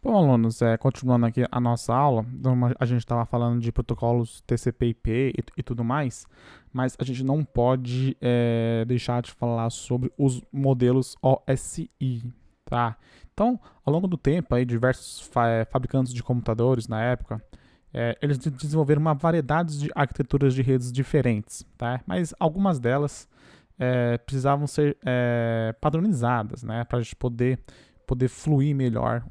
Bom, alunos, continuando aqui a nossa aula, então, a gente estava falando de protocolos TCP/IP e tudo mais, mas a gente não pode deixar de falar sobre os modelos OSI, tá? Então, ao longo do tempo, aí, diversos fabricantes de computadores na época, eles desenvolveram uma variedade de arquiteturas de redes diferentes, tá? Mas algumas delas precisavam ser padronizadas, né, para a gente poder fluir melhor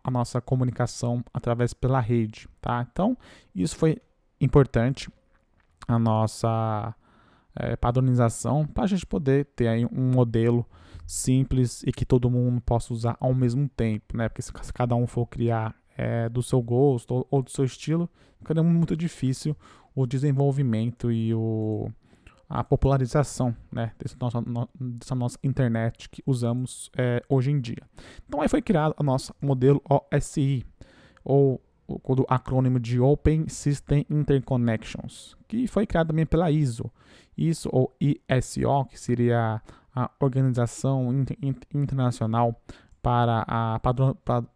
a nossa comunicação através pela rede, tá? Então, isso foi importante, a nossa padronização, para a gente poder ter aí um modelo simples e que todo mundo possa usar ao mesmo tempo, né? Porque se cada um for criar do seu gosto ou do seu estilo, ficaria muito difícil o desenvolvimento e a popularização, né, dessa nossa internet que usamos hoje em dia. Então aí foi criado o nosso modelo OSI, ou o acrônimo de Open System Interconnections, que foi criado também pela ISO ou ISO, que seria a Organização Internacional para a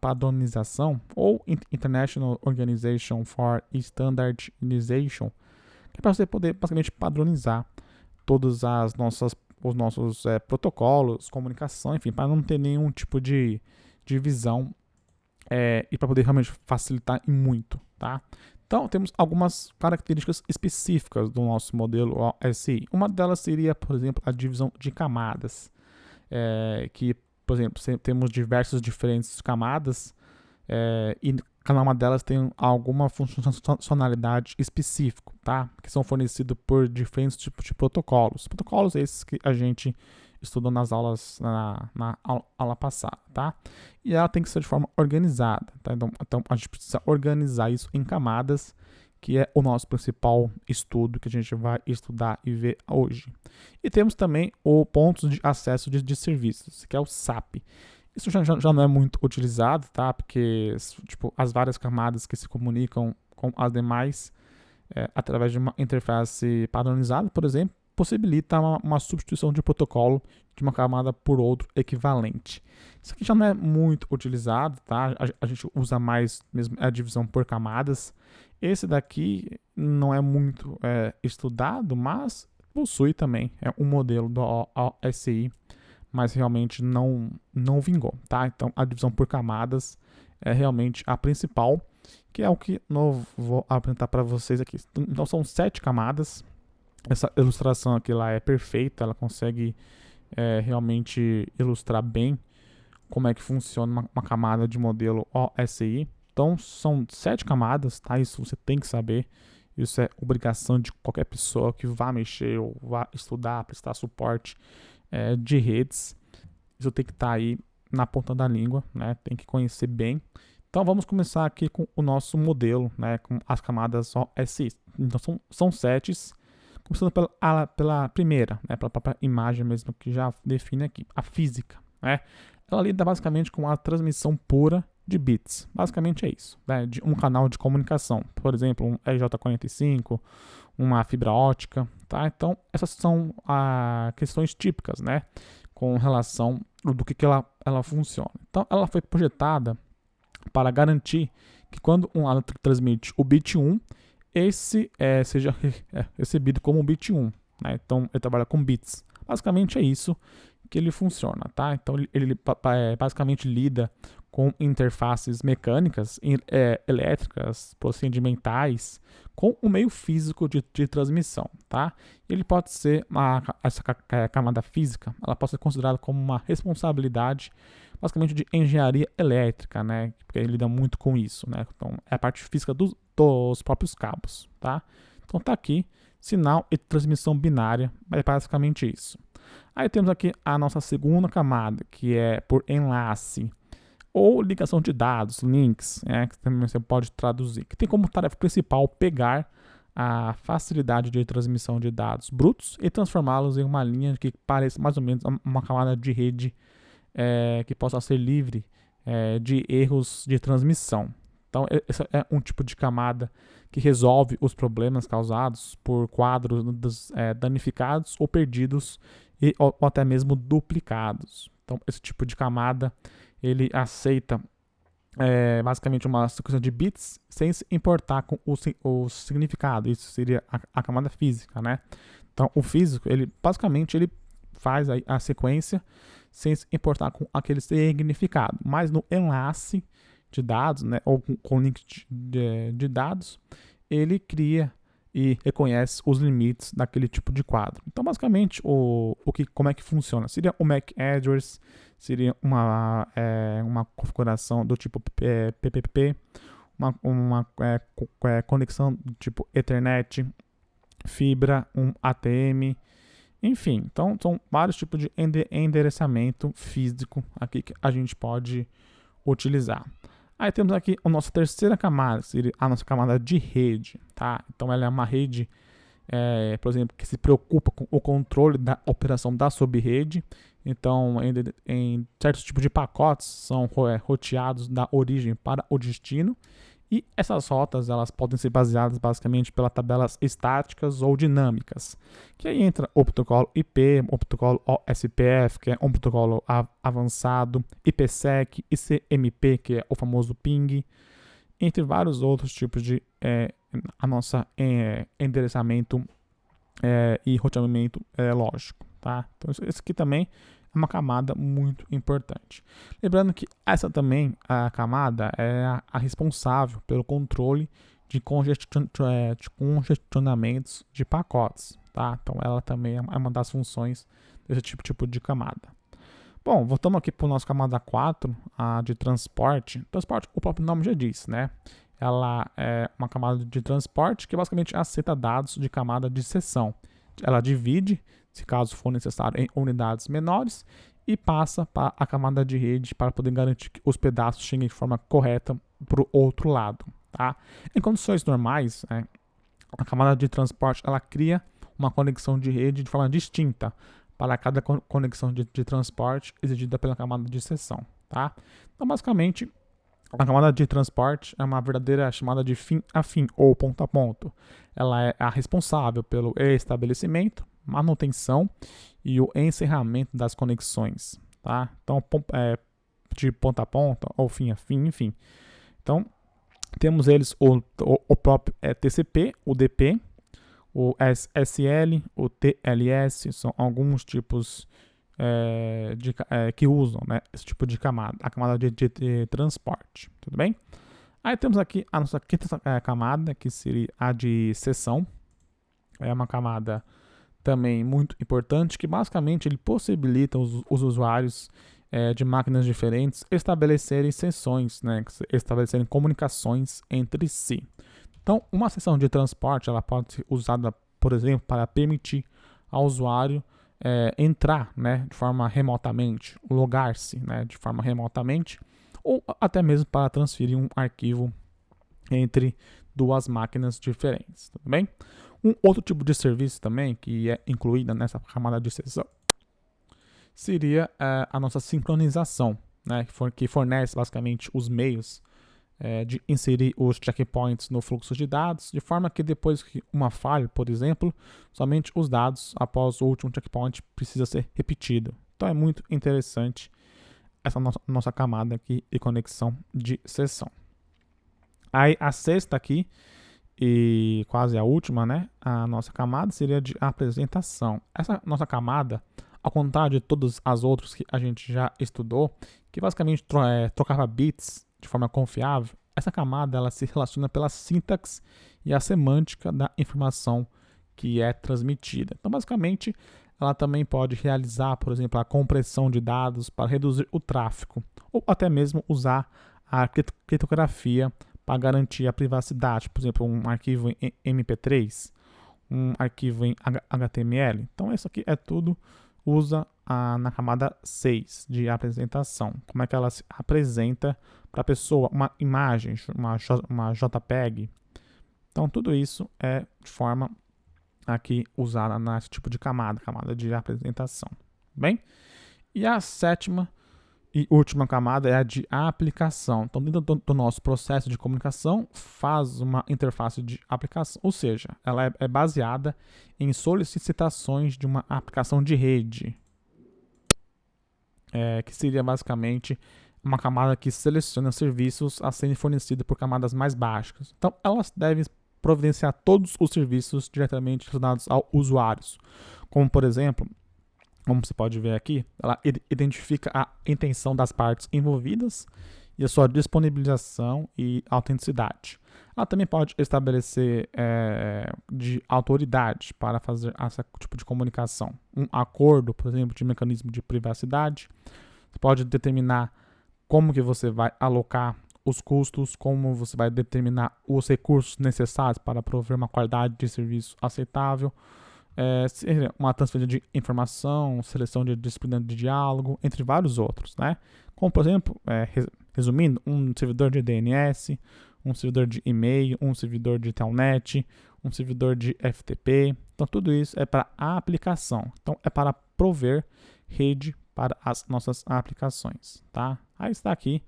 Padronização, ou International Organization for Standardization, que é para você poder basicamente padronizar todos os nossos protocolos, comunicação, enfim, para não ter nenhum tipo de divisão e para poder realmente facilitar em muito, tá? Então, temos algumas características específicas do nosso modelo OSI. Uma delas seria, por exemplo, a divisão de camadas, que, por exemplo, temos diversas diferentes camadas e cada uma delas tem alguma funcionalidade específica, tá? Que são fornecidos por diferentes tipos de protocolos. Protocolos esses que a gente estudou nas aulas na aula passada, tá? E ela tem que ser de forma organizada, tá? Então a gente precisa organizar isso em camadas, que é o nosso principal estudo que a gente vai estudar e ver hoje. E temos também o pontos de acesso de serviços, que é o SAP. Isso já não é muito utilizado, tá? Porque tipo, as várias camadas que se comunicam com as demais através de uma interface padronizada, por exemplo, possibilita uma substituição de protocolo de uma camada por outro equivalente. Isso aqui já não é muito utilizado, tá? A gente usa mais mesmo a divisão por camadas. Esse daqui não é muito estudado, mas possui também um modelo do OSI, mas realmente não vingou, tá? Então a divisão por camadas é realmente a principal, que é o que eu vou apresentar para vocês aqui. Então são 7 camadas. Essa ilustração aqui lá é perfeita, ela consegue realmente ilustrar bem como é que funciona uma camada de modelo OSI. Então são 7 camadas, tá? Isso você tem que saber. Isso é obrigação de qualquer pessoa que vá mexer ou vá estudar, prestar suporte de redes. Isso tem que estar aí na ponta da língua, né? Tem que conhecer bem. Então vamos começar aqui com o nosso modelo, né? Com as camadas OSI. Então são sets, começando pela primeira, né? Pela própria imagem mesmo que já define aqui, a física, né? Ela lida basicamente com a transmissão pura de bits. Basicamente é isso, né? De um canal de comunicação, por exemplo, um RJ45, uma fibra ótica, tá? Então essas são questões típicas, né? Com relação do que ela funciona. Então, ela foi projetada para garantir que quando um lado transmite o bit 1, esse seja recebido como bit 1. Né? Então, ele trabalha com bits. Basicamente é isso que ele funciona, tá? Então, ele basicamente lida com interfaces mecânicas, elétricas, procedimentais, com o meio físico de transmissão, tá? Ele pode ser, essa camada física, ela pode ser considerada como uma responsabilidade, basicamente, de engenharia elétrica, né? Porque ele lida muito com isso, né? Então, é a parte física dos próprios cabos, tá? Então, tá aqui, sinal e transmissão binária, é basicamente isso. Aí temos aqui a nossa segunda camada, que é por enlace, ou ligação de dados, links, que também você pode traduzir, que tem como tarefa principal pegar a facilidade de transmissão de dados brutos e transformá-los em uma linha que pareça mais ou menos uma camada de rede que possa ser livre de erros de transmissão. Então, esse é um tipo de camada que resolve os problemas causados por quadros danificados ou perdidos ou até mesmo duplicados. Então, esse tipo de camada ele aceita é basicamente uma sequência de bits sem se importar com o significado. Isso seria a camada física, né? Então, o físico, ele basicamente ele faz a sequência sem se importar com aquele significado. Mas no enlace de dados, né, ou com link de dados, ele cria e reconhece os limites daquele tipo de quadro. Então, basicamente, como é que funciona? Seria o MAC address, seria uma configuração do tipo PPP, uma conexão do tipo Ethernet, fibra, um ATM, enfim. Então, são vários tipos de endereçamento físico aqui que a gente pode utilizar. Aí temos aqui a nossa terceira camada, que seria a nossa camada de rede, tá? Então ela é uma rede, por exemplo, que se preocupa com o controle da operação da sub-rede. Então, em certos tipos de pacotes, são roteados da origem para o destino. E essas rotas elas podem ser baseadas basicamente pelas tabelas estáticas ou dinâmicas, que aí entra o protocolo IP, o protocolo OSPF, que é um protocolo avançado, IPsec, ICMP, que é o famoso ping, entre vários outros tipos de a nossa endereçamento e roteamento lógico, tá? Então isso aqui também é uma camada muito importante. Lembrando que essa também, a camada, é a responsável pelo controle de congestionamentos de pacotes, tá? Então ela também é uma das funções desse tipo de camada. Bom, voltamos aqui para a nossa camada 4, a de transporte. Transporte, o próprio nome já diz, né? Ela é uma camada de transporte que basicamente aceita dados de camada de seção. Ela divide, se caso for necessário, em unidades menores e passa para a camada de rede para poder garantir que os pedaços cheguem de forma correta para o outro lado. Tá? Em condições normais, a camada de transporte ela cria uma conexão de rede de forma distinta para cada conexão de transporte exigida pela camada de seção. Tá? Então, basicamente, a camada de transporte é uma verdadeira chamada de fim a fim ou ponto a ponto. Ela é a responsável pelo estabelecimento, manutenção e o encerramento das conexões, tá? Então, de ponta a ponta ou fim a fim, enfim. Então, temos eles o próprio TCP, o DP, o SSL, o TLS, são alguns tipos que usam, né, esse tipo de camada, a camada de transporte, tudo bem? Aí temos aqui a nossa quinta camada, que seria a de seção. É uma camada também muito importante, que basicamente ele possibilita os usuários de máquinas diferentes estabelecerem sessões, né, estabelecerem comunicações entre si. Então, uma seção de transporte ela pode ser usada, por exemplo, para permitir ao usuário entrar, né, de forma remotamente, logar-se, né, de forma remotamente, ou até mesmo para transferir um arquivo entre duas máquinas diferentes, tudo bem? Um outro tipo de serviço também que é incluída nessa camada de seção seria a nossa sincronização, né, que fornece basicamente os meios de inserir os checkpoints no fluxo de dados, de forma que depois que uma falha, por exemplo, somente os dados após o último checkpoint precisa ser repetido. Então é muito interessante essa nossa camada aqui de conexão de sessão. Aí a sexta aqui, e quase a última, né? A nossa camada seria de apresentação. Essa nossa camada, ao contrário de todas as outras que a gente já estudou, que basicamente trocava bits de forma confiável, essa camada ela se relaciona pela sintaxe e a semântica da informação que é transmitida. Então, basicamente, ela também pode realizar, por exemplo, a compressão de dados para reduzir o tráfego, ou até mesmo usar a criptografia para garantir a privacidade, por exemplo, um arquivo em MP3, um arquivo em HTML. Então, isso aqui é tudo usa na camada 6 de apresentação. Como é que ela se apresenta para a pessoa, uma imagem, uma JPEG. Então, tudo isso é de forma aqui usada nesse tipo de camada de apresentação. Bem? E a sétima e última camada é a de aplicação. Então, dentro do nosso processo de comunicação, faz uma interface de aplicação, ou seja, ela é baseada em solicitações de uma aplicação de rede, que seria basicamente uma camada que seleciona serviços a serem fornecidos por camadas mais baixas. Então, elas devem providenciar todos os serviços diretamente relacionados aos usuários. Como, por exemplo, como você pode ver aqui, ela identifica a intenção das partes envolvidas e a sua disponibilização e autenticidade. Ela também pode estabelecer de autoridade para fazer esse tipo de comunicação. Um acordo, por exemplo, de mecanismo de privacidade. Você pode determinar como que você vai alocar os custos, como você vai determinar os recursos necessários para prover uma qualidade de serviço aceitável, uma transferência de informação, seleção de disciplina de diálogo, entre vários outros, né? Como, por exemplo, resumindo, um servidor de DNS, um servidor de e-mail, um servidor de telnet, um servidor de FTP. Então, tudo isso é para a aplicação. Então, é para prover rede para as nossas aplicações, tá? Aí está aqui,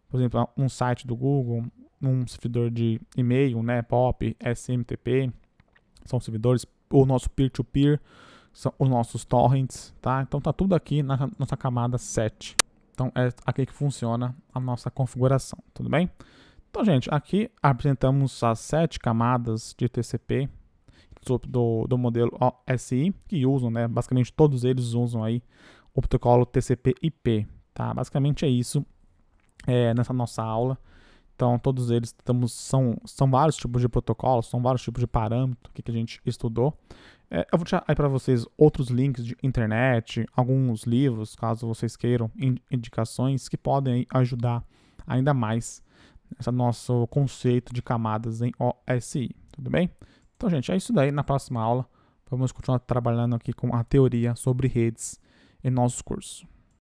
por exemplo, um site do Google, um servidor de e-mail, né, POP, SMTP, são servidores, o nosso peer-to-peer, são os nossos torrents, tá? Então tá tudo aqui na nossa camada 7. Então é aqui que funciona a nossa configuração, tudo bem? Então, gente, aqui apresentamos as 7 camadas de TCP do modelo OSI, que usam, né, basicamente todos eles usam aí o protocolo TCP/IP, tá? Basicamente é isso nessa nossa aula. Então, todos eles são vários tipos de protocolos, são vários tipos de parâmetros que a gente estudou. Eu vou deixar aí para vocês outros links de internet, alguns livros, caso vocês queiram, indicações que podem ajudar ainda mais esse nosso conceito de camadas em OSI, tudo bem? Então, gente, é isso daí. Na próxima aula, vamos continuar trabalhando aqui com a teoria sobre redes em nosso curso.